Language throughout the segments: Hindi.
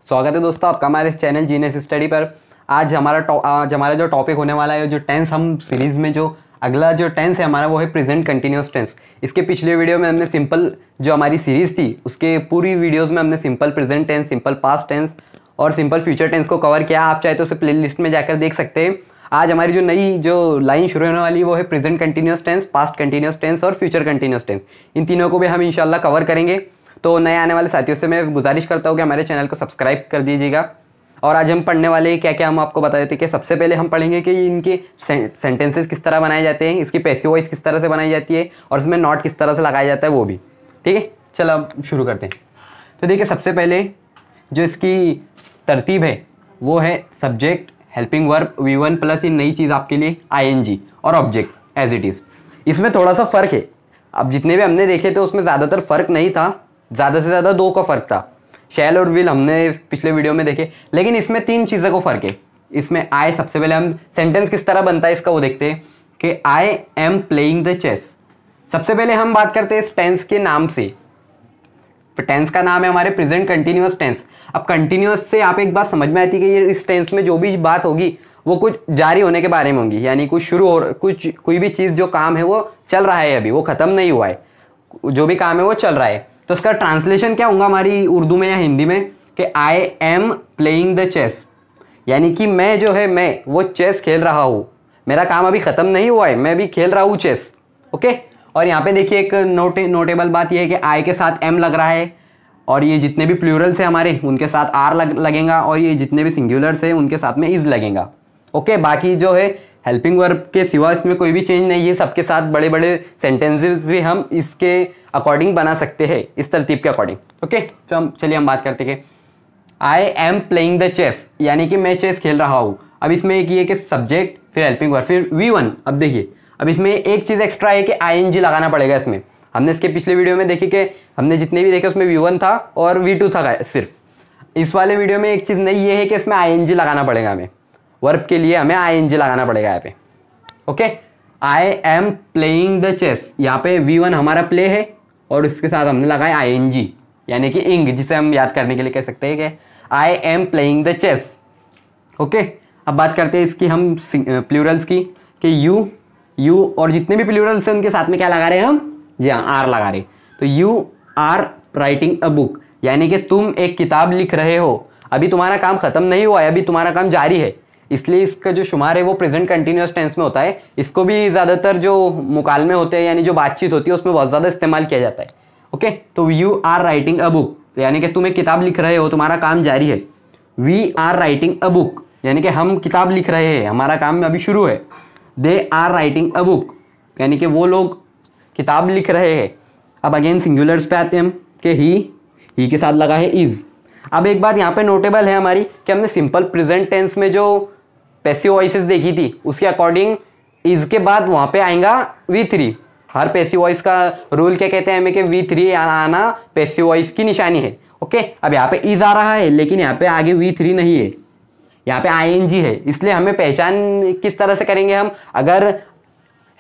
स्वागत है दोस्तों आपका हमारे इस चैनल जीनियस स्टडी पर। आज हमारा जो टॉपिक होने वाला है, जो टेंस हम सीरीज़ में जो अगला जो टेंस है हमारा वो है प्रेजेंट कंटिन्यूअस टेंस। इसके पिछले वीडियो में हमने सिंपल जो हमारी सीरीज़ थी उसके पूरी वीडियोज़ में हमने simple present tense, simple past tense और सिंपल फ्यूचर टेंस को कवर किया। आप चाहे तो उसे प्ले लिस्ट में जाकर देख सकते हैं। आज हमारी जो नई जो लाइन शुरू होने वाली है वो है present continuous tense, past continuous tense और फ्यूचर कंटिन्यूअस टेंस। इन तीनों को भी हम इंशाल्लाह कवर करेंगे। तो नए आने वाले साथियों से मैं गुजारिश करता हूँ कि हमारे चैनल को सब्सक्राइब कर दीजिएगा। और आज हम पढ़ने वाले हैं क्या क्या, हम आपको बता देते हैं कि सबसे पहले हम पढ़ेंगे कि इनके सेंटेंसेस किस तरह बनाए जाते हैं, इसकी पैसिव वॉइस किस तरह से बनाई जाती है और इसमें नॉट किस तरह से लगाया जाता है वो भी। ठीक है, चलो अब शुरू करते हैं। तो देखिए सबसे पहले जो इसकी तरतीब है वो है subject, helping verb, V1 plus ये नई चीज़ आपके लिए ING और ऑब्जेक्ट एज इट इज़। इसमें थोड़ा सा फ़र्क है। अब जितने भी हमने देखे थे उसमें ज़्यादातर फ़र्क नहीं था, ज़्यादा से ज़्यादा दो का फ़र्क था। शैल और विल हमने पिछले वीडियो में देखे, लेकिन इसमें तीन चीज़ों को फ़र्क है। इसमें आई, सबसे पहले हम सेंटेंस किस तरह बनता है इसका वो देखते हैं कि I am playing the chess. सबसे पहले हम बात करते हैं इस टेंस के नाम से। टेंस का नाम है हमारे प्रेजेंट कंटिन्यूअस टेंस। अब कंटिन्यूअस से आप एक बात समझ में आती है कि ये इस टेंस में जो भी बात होगी वो कुछ जारी होने के बारे में होगी, यानी कुछ शुरू हो, कुछ कोई भी चीज़ जो काम है वो चल रहा है, अभी वो ख़त्म नहीं हुआ है, जो भी काम है वो चल रहा है। तो इसका ट्रांसलेशन क्या होगा हमारी उर्दू में या हिंदी में कि I am playing the chess, यानी कि मैं जो है मैं वो चेस खेल रहा हूँ, मेरा काम अभी ख़त्म नहीं हुआ है, मैं भी खेल रहा हूँ चेस। ओके, और यहाँ पे देखिए एक नोटेबल बात यह है कि आई के साथ एम लग रहा है और ये जितने भी प्लूरल्स हैं हमारे उनके साथ आर लगेगा और ये जितने भी सिंगुलर्स हैं उनके साथ में इज लगेगा। ओके, बाकी जो है हेल्पिंग वर्ब के सिवा इसमें कोई भी चेंज नहीं है। सबके साथ बड़े बड़े सेंटेंसेस भी हम इसके अकॉर्डिंग बना सकते हैं, इस तरतीब के अकॉर्डिंग। ओके, तो चलिए हम बात करते हैं I am playing the chess, यानी कि मैं चेस खेल रहा हूँ। अब इसमें एक ये कि सब्जेक्ट, फिर हेल्पिंग वर्ब, फिर V1। अब देखिए अब इसमें एक चीज़ एक्स्ट्रा है कि ING लगाना पड़ेगा इसमें। हमने इसके पिछले वीडियो में देखी कि हमने जितने भी देखे उसमें V1 था और V2 था सिर्फ। इस वाले वीडियो में एक चीज़ नई ये है कि इसमें ING लगाना पड़ेगा, हमें वर्ब के लिए हमें ING लगाना पड़ेगा यहाँ पे। Okay, I am playing the chess, यहाँ पे V1 हमारा प्ले है और इसके साथ हमने लगाया ING, यानी कि इंग, जिसे हम याद करने के लिए कह सकते हैं कि I am playing the chess. Okay, अब बात करते हैं इसकी हम प्लूरल्स की कि यू और जितने भी प्लूरल्स हैं उनके साथ में क्या लगा रहे हैं हम, जी हाँ आर लगा रहे। तो you are writing a book, यानी कि तुम एक किताब लिख रहे हो, अभी तुम्हारा काम ख़त्म नहीं हुआ है, अभी तुम्हारा काम जारी है, इसलिए इसका जो शुमार है वो प्रेजेंट कंटिन्यूअस टेंस में होता है। इसको भी ज़्यादातर जो मुकालमे होते हैं यानी जो बातचीत होती है उसमें बहुत ज़्यादा इस्तेमाल किया जाता है। ओके, तो you are writing a book, यानी कि तुम एक किताब लिख रहे हो, तुम्हारा काम जारी है। We are writing a book, यानी कि हम किताब लिख रहे हैं, हमारा काम अभी शुरू है। They are writing a book, यानी कि वो लोग किताब लिख रहे हैं। अब अगेन सिंगुलर्स पे आते हैं हम कि ही के साथ लगा है इज़। अब एक बात यहाँ पे नोटेबल है हमारी कि हमने सिंपल प्रेजेंट टेंस में जो पैसिव वॉइसेस देखी थी उसके अकॉर्डिंग इज़ के बाद वहाँ पे आएगा V3। हर पैसिव वॉइस का रूल क्या कहते हैं हमें कि V3 आना पैसिव वॉइस की निशानी है। ओके, अब यहाँ पे इज़ आ रहा है लेकिन यहाँ पे आगे V3 नहीं है, यहाँ पे ING है, इसलिए हमें पहचान किस तरह से करेंगे हम, अगर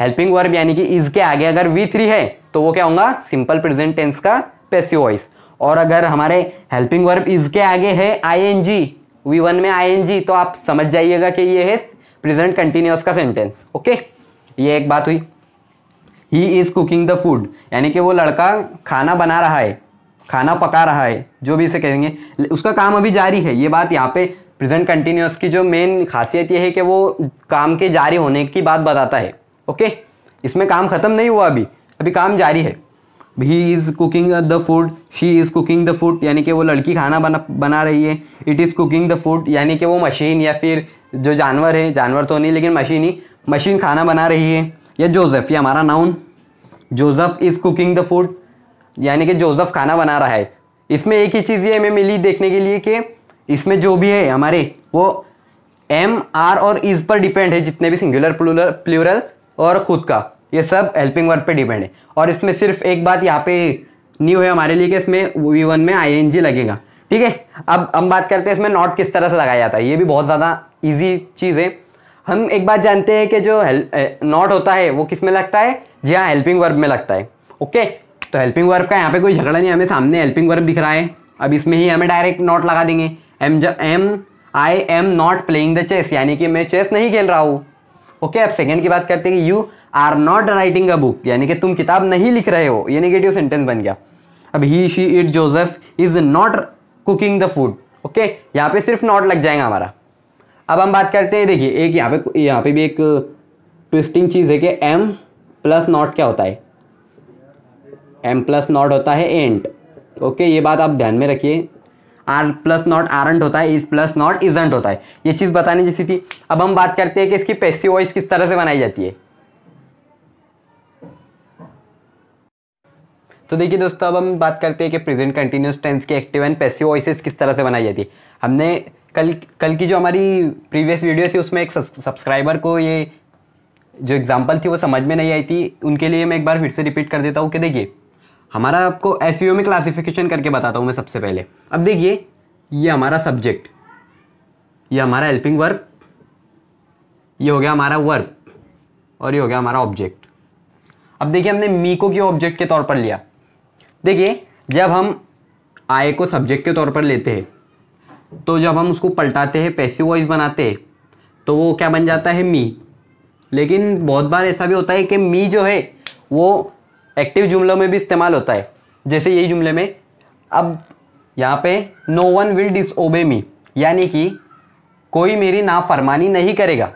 हेल्पिंग वर्ब यानी कि इज़ के आगे अगर V3 है तो वो क्या होगा, सिंपल प्रेजेंट टेंस का पैसिव वॉइस। और अगर हमारे हेल्पिंग वर्ब इज़ के आगे है ING, V1 में ING, तो आप समझ जाइएगा कि ये है प्रेजेंट कंटिन्यूअस का सेंटेंस। ओके, ये एक बात हुई। He is cooking the food, यानी कि वो लड़का खाना बना रहा है, खाना पका रहा है, जो भी इसे कहेंगे, उसका काम अभी जारी है। ये बात यहाँ पे प्रेजेंट कंटिन्यूअस की जो मेन खासियत ये है कि वो काम के जारी होने की बात बताता है। ओके, इसमें काम ख़त्म नहीं हुआ, अभी काम जारी है। He is cooking the food, she is cooking the food, यानी कि वो लड़की खाना बना रही है। It is cooking the food, यानी कि वो मशीन या फिर जो जानवर है, जानवर तो नहीं लेकिन मशीन खाना बना रही है। या जोसेफ, ये हमारा noun, Joseph is cooking the food, यानी कि जोसेफ खाना बना रहा है। इसमें एक ही चीज़ ये हमें मिली देखने के लिए कि इसमें जो भी है हमारे वो एम, आर और इज़ पर डिपेंड है, जितने भी सिंगुलर प्लूरल और खुद का, ये सब हेल्पिंग वर्ब पे डिपेंड है। और इसमें सिर्फ एक बात यहाँ पे न्यू है हमारे लिए कि इसमें V1 में ING लगेगा। ठीक है, अब हम बात करते हैं इसमें नॉट किस तरह से लगाया जाता है। ये भी बहुत ज़्यादा इजी चीज़ है। हम एक बात जानते हैं कि जो नॉट होता है वो किस में लगता है, जी हाँ हेल्पिंग वर्ब में लगता है। ओके, तो हेल्पिंग वर्ब का यहाँ पे कोई झगड़ा नहीं, हमें सामने हेल्पिंग वर्ब दिख रहा है, अब इसमें ही हमें डायरेक्ट नॉट लगा देंगे। I am not playing the chess, यानी कि मैं चेस नहीं खेल रहा हूँ। ओके, अब सेकंड की बात करते हैं कि you are not writing a book, यानी कि तुम किताब नहीं लिख रहे हो, ये नेगेटिव सेंटेंस बन गया। अब he she it Joseph is not cooking the food. Okay, यहाँ पे सिर्फ नॉट लग जाएगा हमारा। अब हम बात करते हैं, देखिए एक यहाँ पे भी एक ट्विस्टिंग चीज़ है कि एम प्लस नॉट क्या होता है, एम प्लस नॉट होता है एंट। ओके, ये बात आप ध्यान में रखिए। आर प्लस नॉट आरंट होता है, इज प्लस नॉट इजंट होता है, ये चीज़ बताने जैसी थी। अब हम बात करते हैं कि इसकी पैसिव वॉइस किस तरह से बनाई जाती है। तो देखिए दोस्तों, अब हम बात करते हैं कि प्रेजेंट कंटिन्यूअस टेंस के एक्टिव एंड पैसिव वॉइसेस किस तरह से बनाई जाती है। हमने कल की जो हमारी प्रीवियस वीडियो थी उसमें एक सब्सक्राइबर को ये जो एग्जांपल थी वो समझ में नहीं आई थी, उनके लिए मैं एक बार फिर से रिपीट कर देता हूँ कि देखिए हमारा आपको एसईओ में क्लासिफिकेशन करके बताता हूँ मैं सबसे पहले। अब देखिए ये हमारा सब्जेक्ट, ये हमारा हेल्पिंग वर्ब, ये हो गया हमारा वर्ब और ये हो गया हमारा ऑब्जेक्ट। अब देखिए हमने मी को क्यों ऑब्जेक्ट के तौर पर लिया। देखिए जब हम आई को सब्जेक्ट के तौर पर लेते हैं तो जब हम उसको पलटाते हैं, पैसिव वॉइस बनाते हैं, तो वो क्या बन जाता है, मी। लेकिन बहुत बार ऐसा भी होता है कि मी जो है वो एक्टिव जुमलों में भी इस्तेमाल होता है, जैसे यही जुमले में। अब यहाँ पे नो वन विल डिसओबे मी, यानी कि कोई मेरी नाफरमानी नहीं करेगा।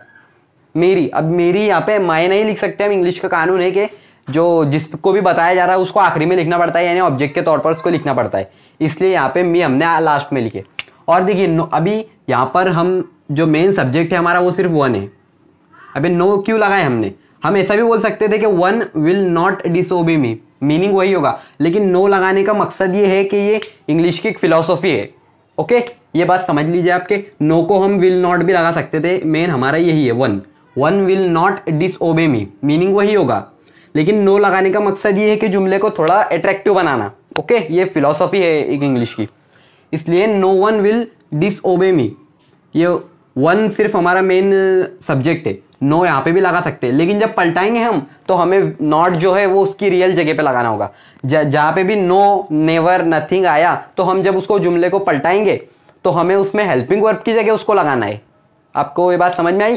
मेरी, अब मेरी यहाँ पे मैं नहीं लिख सकते हम, इंग्लिश का कानून है कि जो जिसको भी बताया जा रहा है उसको आखिरी में लिखना पड़ता है, यानी ऑब्जेक्ट के तौर पर उसको लिखना पड़ता है, इसलिए यहाँ पे मी हमने लास्ट में लिखे। और देखिए अभी यहाँ पर हम जो मेन सब्जेक्ट है हमारा वो सिर्फ वन है। अभी नो क्यों लगाए हमने, हम ऐसा भी बोल सकते थे कि one will not disobey me, meaning वही होगा, लेकिन नो लगाने का मकसद ये है कि ये इंग्लिश की एक फिलॉसफी है। ओके, ये बात समझ लीजिए आपके। नो को हम विल नॉट भी लगा सकते थे, मेन हमारा यही है one will not disobey me, meaning वही होगा, लेकिन नो लगाने का मकसद ये है कि जुमले को थोड़ा अट्रैक्टिव बनाना। ओके, ये फिलॉसफी है एक इंग्लिश की, इसलिए नो वन विल डिसओबे मी, ये वन सिर्फ हमारा मेन सब्जेक्ट है। नो यहाँ पे भी लगा सकते हैं, लेकिन जब पलटाएंगे हम तो हमें नॉट जो है वो उसकी रियल जगह पे लगाना होगा। जहाँ पे भी नो, नेवर, नथिंग आया तो हम जब उसको जुमले को पलटाएंगे तो हमें उसमें हेल्पिंग वर्ब की जगह उसको लगाना है। आपको ये बात समझ में आई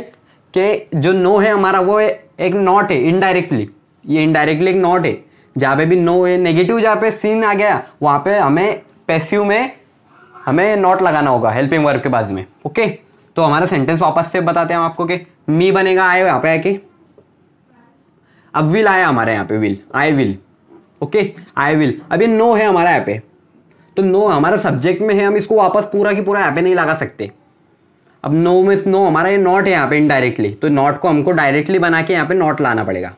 कि जो नो है हमारा वो एक नॉट है, इनडायरेक्टली, ये इनडायरेक्टली एक नॉट है। जहाँ पे भी नो है, नेगेटिव जहाँ पे सीन आ गया वहाँ पे हमें पैसिव में हमें नॉट लगाना होगा हेल्पिंग वर्ब के बाजू में। ओके, तो हमारा सेंटेंस वापस से बताते हैं हम आपको कि मी बनेगा आए यहाँ पे आके, अब विल आया हमारे यहाँ पे, will, I will. Okay, I will. अब ये नो है हमारा यहाँ पे, तो नो हमारा सब्जेक्ट में है, हम इसको वापस पूरा की पूरा यहाँ पे नहीं लगा सकते। अब नो में नो हमारा ये नॉट है यहाँ पे इनडायरेक्टली, तो नॉट को हमको डायरेक्टली बना के यहाँ पे नॉट लाना पड़ेगा।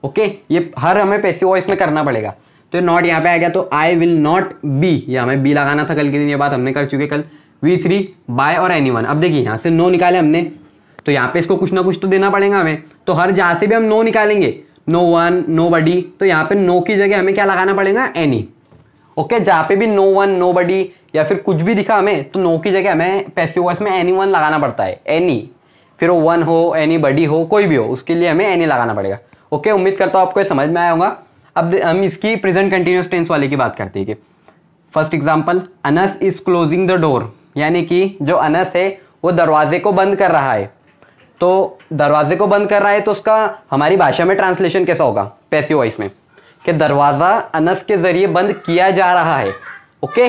ओके, ये हर हमें पैसिव वॉइस में करना पड़ेगा। तो नॉट यहाँ पे आ गया, तो आई विल नॉट बी, ये हमें बी लगाना था कल के दिन, ये बात हमने कर चुके कल। V3 बाय और एनीवन। अब देखिए यहाँ से नो निकाले हमने, तो यहाँ पे इसको कुछ ना कुछ तो देना पड़ेगा हमें, तो हर जहाँ से भी हम नो निकालेंगे, नो वन, नो बडी, तो यहाँ पे नो की जगह हमें क्या लगाना पड़ेगा, एनी। ओके, जहाँ पे भी नो वन, नो बडी या फिर कुछ भी दिखा हमें, तो नो की जगह हमें पैसिव वॉइस में एनी वन लगाना पड़ता है, एनी, फिर वो वन हो, एनी बडी हो, कोई भी हो, उसके लिए हमें एनी लगाना पड़ेगा। ओके, उम्मीद करता हूँ आपको ये समझ में आया होगा। अब हम इसकी प्रेजेंट कंटिन्यूअस टेंस वाले की बात करते हैं कि first example, Anas is closing the door, यानी कि जो अनस है वो दरवाजे को बंद कर रहा है। तो दरवाजे को बंद कर रहा है तो उसका हमारी भाषा में ट्रांसलेशन कैसा होगा पैसिव वॉइस में, कि दरवाजा अनस के जरिए बंद किया जा रहा है। ओके,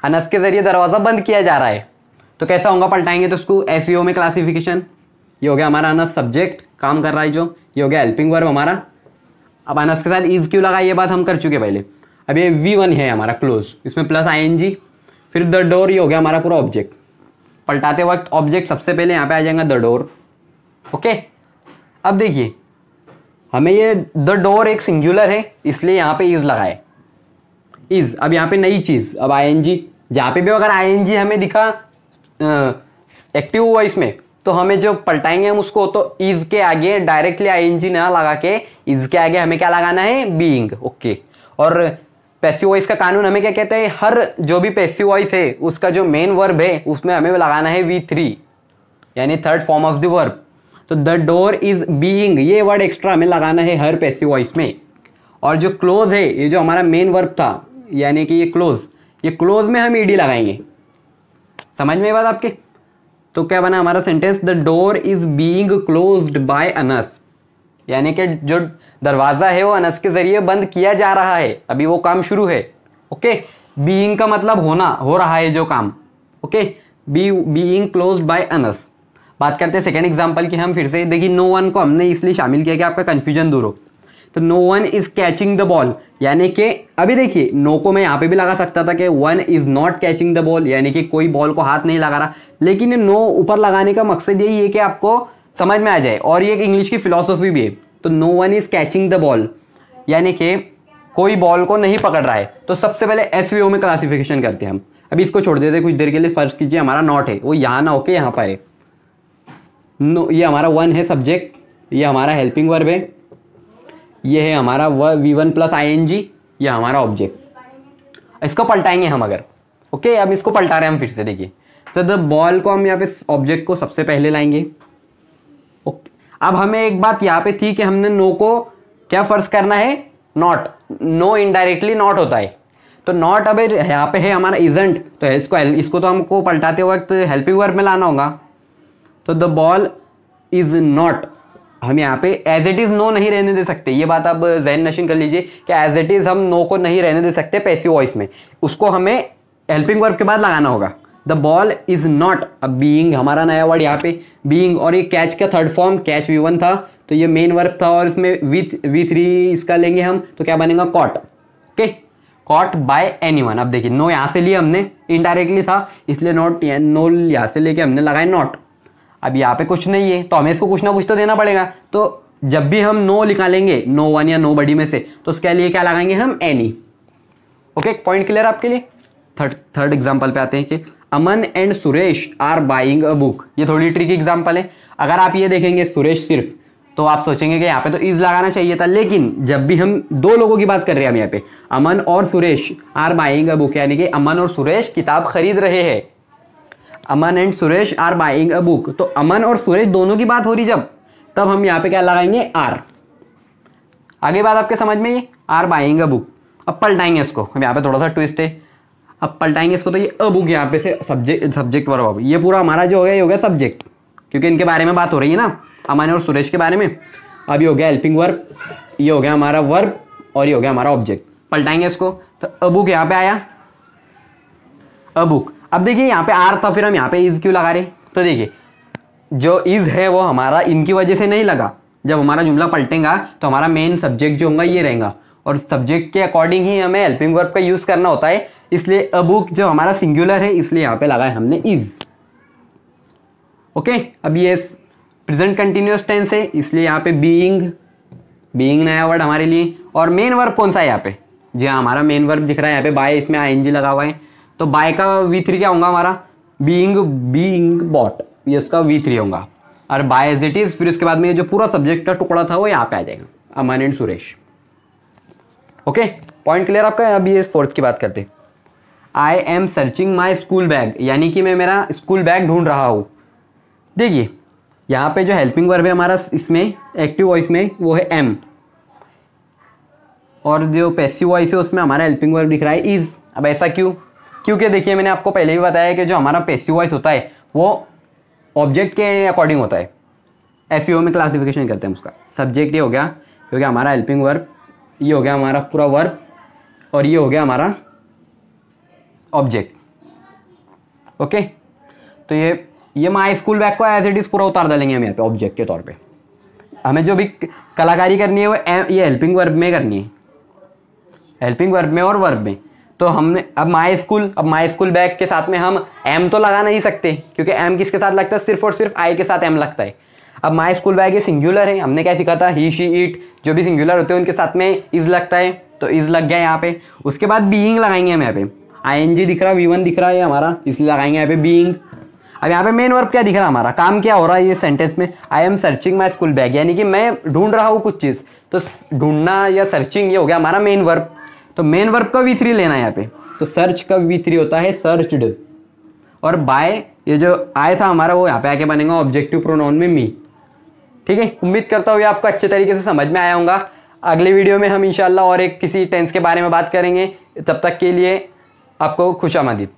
अनस के जरिए दरवाजा बंद किया जा रहा है, तो कैसा होगा, पलटाएंगे तो उसको एसवीओ में क्लासिफिकेशन। ये हो गया हमारा अनस सब्जेक्ट, काम कर रहा है जो, ये हो गया हेल्पिंग वर्ब हमारा। अब अनस के साथ इज क्यों लगा, ये बात हम कर चुके पहले। अब ये V1 है हमारा क्लोज, इसमें प्लस ING, फिर द डोर, ये हो गया हमारा पूरा ऑब्जेक्ट। पलटाते वक्त ऑब्जेक्ट सबसे पहले यहाँ पे आ जाएगा द डोर। ओके, अब देखिए हमें ये द डोर एक सिंगुलर है, इसलिए यहाँ पे इज लगाए, इज। अब यहाँ पे नई चीज, अब ING, जहाँ पे भी अगर ING हमें दिखा एक्टिव वॉइस में, तो हमें जो पलटाएंगे हम उसको, तो इज के आगे डायरेक्टली ING ना लगा के इज के आगे हमें क्या लगाना है, बीइंग। ओके, और पैसिव वॉइस का कानून हमें क्या कहता है, हर जो भी पैसिव वॉइस है उसका जो मेन वर्ब है उसमें हमें लगाना है V3, यानी third form of the verb. तो द डोर इज बीइंग, ये वर्ड एक्स्ट्रा हमें लगाना है हर पैसिव वॉइस में। और जो क्लोज है, ये जो हमारा मेन वर्ब था, यानी कि ये क्लोज में हम ईडी लगाएंगे। समझ में ये बात आपके? तो क्या बना हमारा sentence, the door is being closed by us, यानी कि जो दरवाजा है वो अनस के जरिए बंद किया जा रहा है, अभी वो काम शुरू है। ओके, बीइंग का मतलब होना, हो रहा है जो काम। Okay, being closed by us. बात करते हैं सेकंड एग्जांपल की हम फिर से। देखिए नो वन को हमने इसलिए शामिल किया कि आपका कंफ्यूजन दूर हो। तो no one is catching the ball, यानी कि अभी देखिए नो को मैं यहाँ पे भी लगा सकता था कि one is not catching the ball, यानी कि कोई बॉल को हाथ नहीं लगा रहा, लेकिन नो ऊपर लगाने का मकसद यही है कि आपको समझ में आ जाए, और ये एक इंग्लिश की फिलॉसफी भी है। तो no one is catching the ball, यानी कि कोई बॉल को नहीं पकड़ रहा है। तो सबसे पहले एसवीओ में क्लासिफिकेशन करते हैं हम। अभी इसको छोड़ देते हैं कुछ देर के लिए। फर्ज कीजिए हमारा नॉट है वो यहाँ ना होके यहाँ पर है। नो, ये हमारा वन है सब्जेक्ट, ये हमारा हेल्पिंग वर्ब है, ये है हमारा V1 प्लस ING, ये हमारा ऑब्जेक्ट। इसको पलटाएंगे हम अगर। ओके, अब इसको पलटा रहे हैं हम फिर से। देखिए तो द बॉल को हम यहाँ पे ऑब्जेक्ट को सबसे पहले लाएंगे। ओके, अब हमें एक बात यहाँ पे थी कि हमने नो को क्या फर्ज करना है, नॉट। नो इनडायरेक्टली नॉट होता है, तो नॉट अब यहाँ पे है हमारा इजंट, तो इसको तो हमको पलटाते वक्त हेल्पिंग वर्ब में लाना होगा। तो द बॉल इज नॉट, हम यहाँ पे एज इट इज नो नहीं रहने दे सकते। ये बात आप ज़हन नशीन कर लीजिए कि एज इट इज हम नो को नहीं रहने दे सकते पैसिव वॉइस में, उसको हमें हेल्पिंग वर्ब के बाद लगाना होगा। द बॉल इज नॉट, अब बीइंग हमारा नया वर्ड यहाँ पे बीइंग, और ये कैच का थर्ड फॉर्म कैच V1 था, तो ये मेन वर्ब था, और इसमें V3 इसका लेंगे हम, तो क्या बनेगा, caught. Okay, caught by anyone. अब देखिए नो यहाँ से लिए हमने, इनडायरेक्टली था इसलिए नॉट, नो यहाँ से लेके हमने लगाए नॉट। अब यहाँ पे कुछ नहीं है तो हमें इसको कुछ ना कुछ तो देना पड़ेगा। तो जब भी हम नो निकालेंगे, नो वन या नो बडी में से, तो उसके लिए क्या लगाएंगे हम, एनी। ओके, पॉइंट क्लियर आपके लिए। थर्ड एग्जांपल पे आते हैं कि Aman and Suresh are buying a book. ये थोड़ी ट्रिकी एग्जांपल है। अगर आप ये देखेंगे सुरेश सिर्फ, तो आप सोचेंगे कि यहाँ पे तो इज लगाना चाहिए था, लेकिन जब भी हम दो लोगों की बात कर रहे हैं हम यहाँ पे, अमन और Suresh are buying a book, यानी कि अमन और सुरेश किताब खरीद रहे हैं। Aman and Suresh are buying a book, तो अमन और सुरेश दोनों की बात हो रही जब, तब हम यहाँ पे क्या लगाएंगे, आर। आगे बात आपके समझ में, ये आर बाइंग अ बुक। अब पलटाएंगे इसको, हम यहाँ पे थोड़ा सा ट्विस्ट है, अब पलटाएंगे इसको, तो ये अ बुक यहाँ पे से सब्जेक्ट वर्ब, ये पूरा हमारा जो हो गया, ये हो गया सब्जेक्ट, क्योंकि इनके बारे में बात हो रही है ना, अमन और सुरेश के बारे में। अब ये हो गया हेल्पिंग वर्ब, ये हो गया हमारा वर्ब, और ये हो गया हमारा ऑब्जेक्ट। पलटाएंगे इसको, तो अ बुक यहाँ पे आया, अ बुक। अब देखिए यहाँ पे आर था, फिर हम यहाँ पे इज क्यों लगा रहे, तो देखिए जो इज है वो हमारा इनकी वजह से नहीं लगा। जब हमारा जुमला पलटेगा तो हमारा मेन सब्जेक्ट जो होगा ये रहेगा, और सब्जेक्ट के अकॉर्डिंग ही हमें हेल्पिंग वर्ब का यूज करना होता है। इसलिए अ बुक जो हमारा सिंगुलर है, इसलिए यहाँ पे लगाया हमने इज। ओके, अब ये प्रेजेंट कंटिन्यूअस टेंस है, इसलिए यहाँ पे बीइंग नया वर्ड हमारे लिए। और मेन वर्ब कौन सा है यहाँ पे, जी हाँ हमारा मेन वर्ब दिख रहा है यहाँ पे, बाय, इसमें ING लगा हुआ है, तो बाय का V3 क्या होगा हमारा, बीइंग बॉट, ये उसका V3 होगा। और बाय एज इट इज, फिर उसके बाद में ये जो पूरा सब्जेक्ट का टुकड़ा था वो यहाँ पे आ जाएगा, Aman and Suresh. Okay, point clear आपका। अभी ये फोर्थ की बात करते हैं। I am searching my school bag, यानी कि मैं मेरा स्कूल बैग ढूंढ रहा हूँ। देखिए यहाँ पे जो हेल्पिंग वर्ब है हमारा इसमें एक्टिव वॉइस में वो है एम, और जो पैसिव वॉइस है उसमें हमारा हेल्पिंग वर्ब दिख रहा है इज। अब ऐसा क्यों, क्योंकि देखिए मैंने आपको पहले भी बताया कि जो हमारा पैसिव वॉइस होता है वो ऑब्जेक्ट के अकॉर्डिंग होता है। एसवीओ में क्लासिफिकेशन करते हैं उसका। सब्जेक्ट ये हो गया हमारा हेल्पिंग वर्ब, ये हो गया हमारा पूरा वर्ब, और ये हो गया हमारा ऑब्जेक्ट। ओके, तो ये माई स्कूल बैग को एज इट इज पूरा उतार डालेंगे हम यहाँ पे ऑब्जेक्ट के तौर पे। हमें जो भी कलाकारी करनी है वो ये हेल्पिंग वर्ब में करनी है, हेल्पिंग वर्ब में और वर्ब में। तो हमने अब माई स्कूल बैग के साथ में हम एम तो लगा नहीं सकते, क्योंकि एम किसके साथ लगता है, सिर्फ और सिर्फ आई के साथ एम लगता है। अब माई स्कूल बैग ये सिंगुलर है, हमने क्या सीखा था, ही शी इट, जो भी सिंगुलर होते हैं उनके साथ में इज लगता है, तो इज लग गया यहाँ पे। उसके बाद बीइंग लगाएंगे हम यहाँ पे, ING दिख रहा है, V1 दिख रहा है हमारा, इसलिए लगाएंगे यहाँ पे बीइंग। अब यहाँ पे मेन वर्ब क्या दिख रहा है हमारा, काम क्या हो रहा है ये सेंटेंस में, आई am searching my school bag, यानी कि मैं ढूंढ रहा हूँ कुछ चीज़। तो ढूंढना या सर्चिंग ये हो गया हमारा मेन वर्ब, तो मेन वर्ब का V3 लेना है यहाँ पे। तो सर्च का V3 होता है सर्च्ड, और बाय ये जो आय था हमारा वो यहाँ पे आके बनेगा ऑब्जेक्टिव प्रोनाउन में मी। ठीक है, उम्मीद करता हूँ ये आपको अच्छे तरीके से समझ में आया होगा। अगले वीडियो में हम इंशाल्लाह और एक किसी टेंस के बारे में बात करेंगे। तब तक के लिए आपको खुशामदीद।